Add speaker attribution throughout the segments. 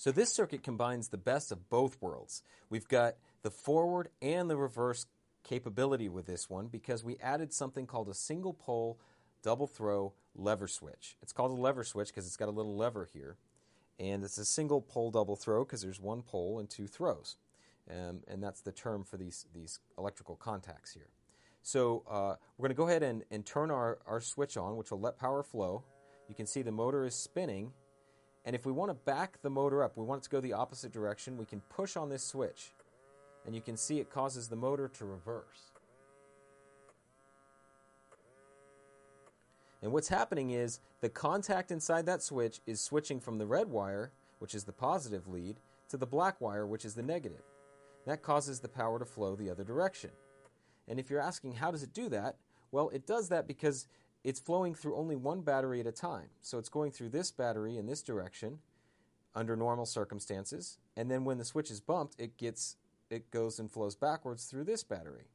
Speaker 1: So this circuit combines the best of both worlds. We've got the forward and the reverse capability with this one because we added something called a single pole double throw lever switch. It's called a lever switch because it's got a little lever here. And it's a single pole double throw because there's one pole and two throws. And that's the term for these electrical contacts here. So we're going to go ahead and turn our switch on, which will let power flow. You can see the motor is spinning. And if we want to back the motor up, we want it to go the opposite direction, we can push on this switch. And you can see it causes the motor to reverse. And what's happening is the contact inside that switch is switching from the red wire, which is the positive lead, to the black wire, which is the negative. That causes the power to flow the other direction. And if you're asking how does it do that, well, it does that because it's flowing through only one battery at a time. So it's going through this battery in this direction under normal circumstances, and then when the switch is bumped, it goes and flows backwards through this battery.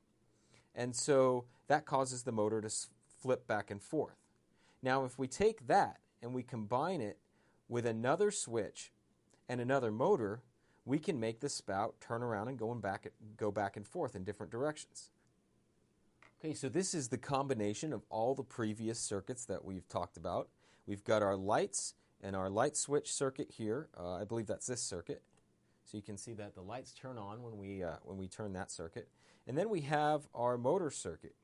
Speaker 1: And so that causes the motor to flip back and forth. Now, if we take that and we combine it with another switch and another motor, we can make the spout turn around and go back and forth in different directions. Okay, so this is the combination of all the previous circuits that we've talked about. We've got our lights and our light switch circuit here. I believe that's this circuit. So you can see that the lights turn on when we turn that circuit. And then we have our motor circuit.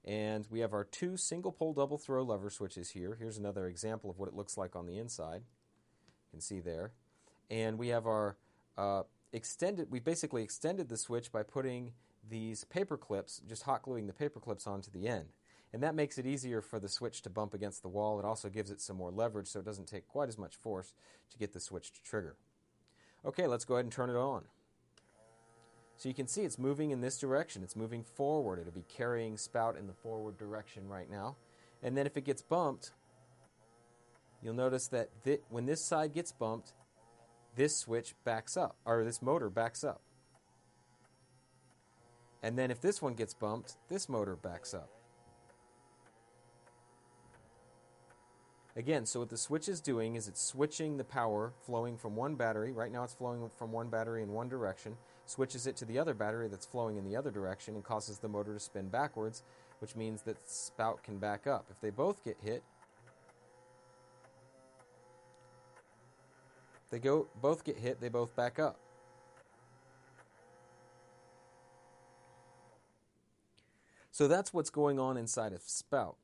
Speaker 1: And we have our two single pole double throw lever switches here. Here's another example of what it looks like on the inside. You can see there. And we have our we basically extended the switch by putting these paper clips, just hot gluing the paper clips onto the end. And that makes it easier for the switch to bump against the wall. It also gives it some more leverage so it doesn't take quite as much force to get the switch to trigger. Okay, let's go ahead and turn it on. So you can see it's moving in this direction. It's moving forward. It'll be carrying Spout in the forward direction right now. And then if it gets bumped, you'll notice that when this side gets bumped, this switch backs up, or this motor backs up. And then if this one gets bumped, this motor backs up. Again, so what the switch is doing is it's switching the power flowing from one battery. Right now it's flowing from one battery in one direction, switches it to the other battery that's flowing in the other direction and causes the motor to spin backwards, which means that Spout can back up. If they both get hit, they both back up. So that's what's going on inside of Spout.